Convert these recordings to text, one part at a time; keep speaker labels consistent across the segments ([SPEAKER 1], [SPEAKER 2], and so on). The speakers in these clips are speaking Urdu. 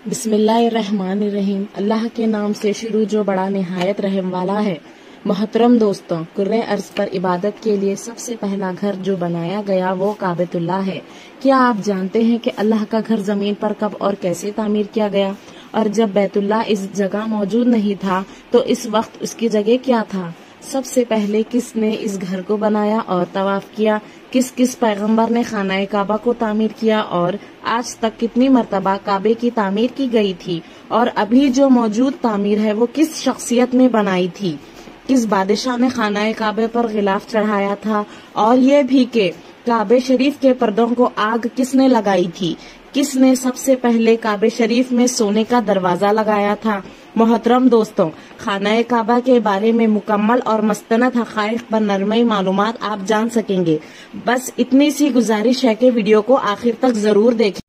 [SPEAKER 1] بسم اللہ الرحمن الرحیم، اللہ کے نام سے شروع جو بڑا نہایت رحم والا ہے۔ محترم دوستوں، کرۂ ارض پر عبادت کے لیے سب سے پہلا گھر جو بنایا گیا وہ کعبۃ اللہ ہے۔ کیا آپ جانتے ہیں کہ اللہ کا گھر زمین پر کب اور کیسے تعمیر کیا گیا؟ اور جب بیت اللہ اس جگہ موجود نہیں تھا تو اس وقت اس کی جگہ کیا تھا؟ سب سے پہلے کس نے اس گھر کو بنایا اور طواف کیا؟ کس کس پیغمبر نے خانہ کعبہ کو تعمیر کیا اور آج تک کتنی مرتبہ کعبے کی تعمیر کی گئی تھی؟ اور ابھی جو موجود تعمیر ہے وہ کس شخصیت نے بنائی تھی؟ کس بادشاہ نے خانہ کعبے پر غلاف چڑھایا تھا؟ اور یہ بھی کہ کعبے شریف کے پردوں کو آگ کس نے لگائی تھی؟ کس نے سب سے پہلے کعبے شریف میں سونے کا دروازہ لگایا تھا؟ محترم دوستوں، خانہ کعبہ کے بارے میں مکمل اور مستند حقائق پر نرمئی معلومات آپ جان سکیں گے۔ بس اتنی سی گزارش ہے کہ ویڈیو کو آخر تک ضرور دیکھیں۔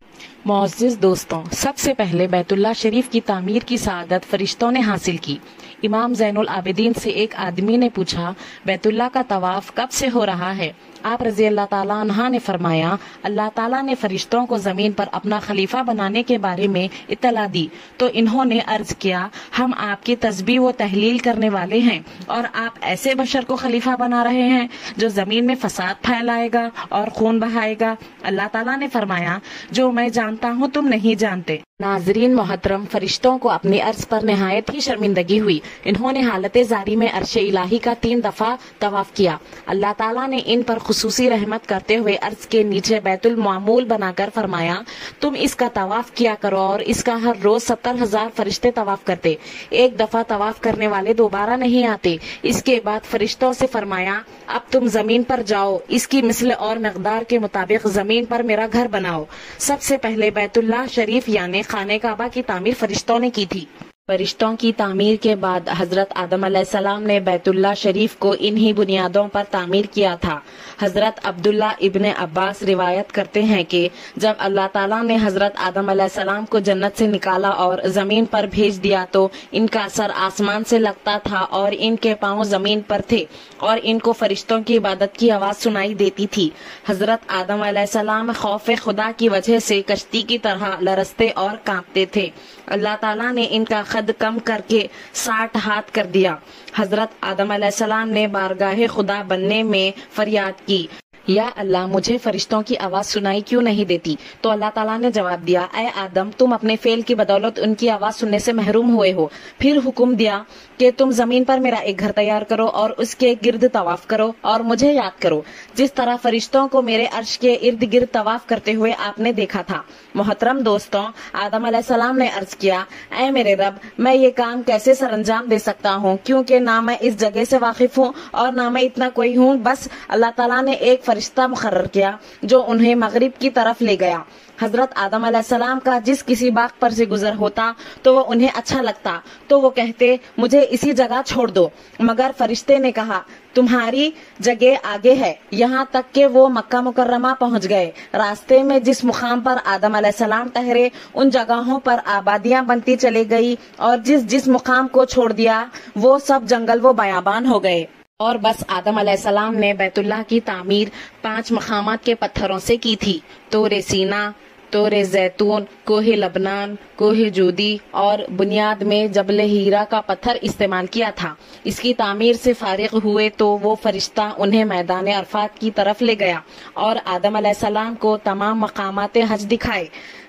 [SPEAKER 1] معزز دوستوں، سب سے پہلے بیت اللہ شریف کی تعمیر کی سعادت فرشتوں نے حاصل کی۔ امام زین العابدین سے ایک آدمی نے پوچھا، بیت اللہ کا طواف کب سے ہو رہا ہے؟ آپ رضی اللہ تعالیٰ عنہ نے فرمایا، اللہ تعالیٰ نے فرشتوں کو زمین پر اپنا خلیفہ بنانے کے بارے میں اطلاع دی تو انہوں نے عرض کیا، ہم آپ کی تسبیح و تحلیل کرنے والے ہیں اور آپ ایسے بشر کو خلیفہ بنا رہے ہیں جو زمین میں فساد پھیلائے گا اور خون بہائے گا۔ اللہ تعالیٰ نے فرمایا، جو میں جانتا ہوں تم نہیں جانتے۔ ناظرین محترم، فرشتوں کو اپنی عرض پر نہایت ہی شرمندگی ہوئی۔ انہوں نے حالت زاری میں عرش الہی کا 3 دفعہ طواف کیا۔ اللہ تعالیٰ نے ان پر خصوصی رحمت کرتے ہوئے عرش کے نیچے بیت المعمول بنا کر فرمایا، تم اس کا طواف کیا کرو، اور اس کا ہر روز 70,000 فرشتے طواف کرتے۔ ایک دفعہ طواف کرنے والے دوبارہ نہیں آتے۔ اس کے بعد فرشتوں سے فرمایا، اب تم زمین پر جاؤ، اس کی مثل اور مقدار کے مطابق زمین پر میرا گھر بناؤ۔ سب سے پہلے بیت اللہ شریف یعنی خانہ کعبہ کی تعمیر فرشتوں نے کی تھی۔ فرشتوں کی تعمیر کے بعد حضرت آدم علیہ السلام نے بیت اللہ شریف کو انہی بنیادوں پر تعمیر کیا تھا۔ حضرت عبداللہ ابن عباس روایت کرتے ہیں کہ جب اللہ تعالیٰ نے حضرت آدم علیہ السلام کو جنت سے نکالا اور زمین پر بھیج دیا تو ان کا سر آسمان سے لگتا تھا اور ان کے پاؤں زمین پر تھے اور ان کو فرشتوں کی عبادت کی آواز سنائی دیتی تھی۔ حضرت آدم علیہ السلام خوف خدا کی وجہ سے کشتی کی طرح لرزتے اور کانپتے تھے۔ اللہ تعالیٰ نے ان کا قد کم کر کے 60 ہاتھ کر دیا۔ حضرت آدم علیہ السلام نے بارگاہ خدا بننے میں فریاد کی، یا اللہ مجھے فرشتوں کی آواز سنائی کیوں نہیں دیتی؟ تو اللہ تعالیٰ نے جواب دیا، اے آدم تم اپنے فعل کی بدولت ان کی آواز سننے سے محروم ہوئے ہو۔ پھر حکم دیا کہ تم زمین پر میرا ایک گھر تیار کرو اور اس کے گرد طواف کرو اور مجھے یاد کرو، جس طرح فرشتوں کو میرے عرش کے ارد گرد طواف کرتے ہوئے آپ نے دیکھا تھا۔ محترم دوستوں، آدم علیہ السلام نے عرض کیا، اے میرے رب میں یہ کام کیسے سر انجام دے سکتا ہوں، کیونکہ نہ میں اس جگہ سے واقف ہوں اور نہ میں اتنا کوئی ہوں۔ بس اللہ تعالیٰ نے ایک فرشتہ مقرر کیا جو انہیں مغرب کی طرف لے گیا۔ حضرت آدم علیہ السلام کا جس کسی باغ پر سے گزر ہوتا تو وہ انہیں اچھا لگتا تو وہ کہتے، مجھے اسی جگہ چھوڑ دو، مگر فرشتے نے کہا، تمہاری جگہ آگے ہے۔ یہاں تک کہ وہ مکہ مکرمہ پہنچ گئے۔ راستے میں جس مقام پر آدم علیہ السلام ٹھہرے ان جگہوں پر آبادیاں بنتی چلی گئی اور جس مقام کو چھوڑ دیا وہ سب جنگل و بیابان ہو گئے۔ اور بس آدم علیہ السلام نے بیت اللہ کی تعمیر 5 مقامات کے پتھروں سے کی تھی، طور سینا، طور زیتون، کوہ لبنان، کوہ جودی، اور بنیاد میں جبل ہیرا کا پتھر استعمال کیا تھا۔ اس کی تعمیر سے فارغ ہوئے تو وہ فرشتہ انہیں میدان عرفات کی طرف لے گیا اور آدم علیہ السلام کو تمام مقامات حج دکھائے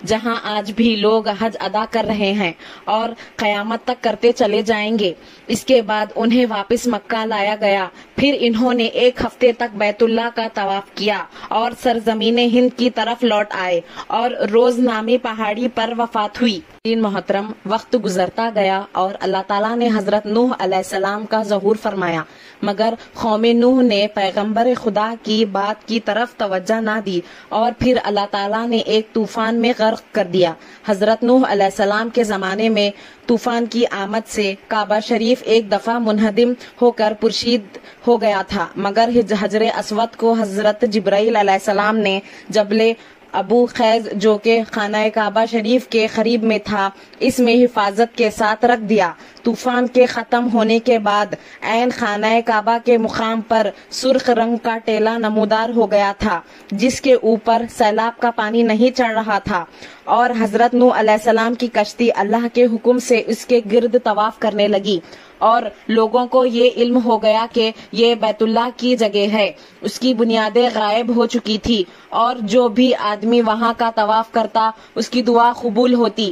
[SPEAKER 1] جہاں آج بھی لوگ حج ادا کر رہے ہیں اور قیامت تک کرتے چلے جائیں گے۔ اس کے بعد انہیں واپس مکہ لایا گیا۔ پھر انہوں نے 1 ہفتے تک بیت اللہ کا طواف کیا اور سرزمین ہند کی طرف لوٹ آئے اور روز نامی پہاڑی پر وفات ہوئی۔ محترم، وقت گزرتا گیا اور اللہ تعالیٰ نے حضرت نوح علیہ السلام کا ظہور فرمایا، مگر قوم نوح نے پیغمبر خدا کی بات کی طرف توجہ نہ دی اور پھر اللہ تعالیٰ نے ایک طوفان میں غرق کر دیا۔ حضرت نوح علیہ السلام کے زمانے میں طوفان کی آمد سے کعبہ شریف ایک دفعہ منہدم ہو کر پرشید ہو گیا تھا، مگر حجر اسود کو حضرت جبرائیل علیہ السلام نے جبل ابو خیز جو کہ خانہ کعبہ شریف کے قریب میں تھا اس میں حفاظت کے ساتھ رکھ دیا۔ طوفان کے ختم ہونے کے بعد عین خانہ کعبہ کے مقام پر سرخ رنگ کا ٹیلا نمودار ہو گیا تھا جس کے اوپر سیلاب کا پانی نہیں چڑھ رہا تھا، اور حضرت نوح علیہ السلام کی کشتی اللہ کے حکم سے اس کے گرد طواف کرنے لگی، اور لوگوں کو یہ علم ہو گیا کہ یہ بیت اللہ کی جگہ ہے۔ اس کی بنیادیں غائب ہو چکی تھی، اور جو بھی آدمی وہاں کا طواف کرتا اس کی دعا قبول ہوتی۔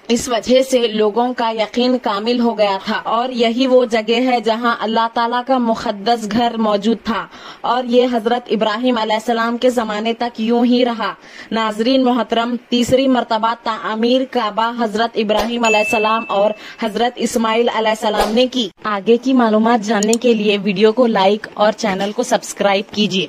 [SPEAKER 1] اس وجہ سے لوگوں کا یقین کامل ہو گیا تھا، اور یہی وہ جگہ ہے جہاں اللہ تعالیٰ کا مقدس گھر موجود تھا، اور یہ حضرت ابراہیم علیہ السلام کے زمانے تک یوں ہی رہا۔ ناظرین محترم، تیسری مرتبہ تعمیر کعبہ حضرت ابراہیم علیہ السلام اور حضرت اسماعیل علیہ السلام نے کی۔ آگے کی معلومات جاننے کے لیے ویڈیو کو لائک اور چینل کو سبسکرائب کیجیے۔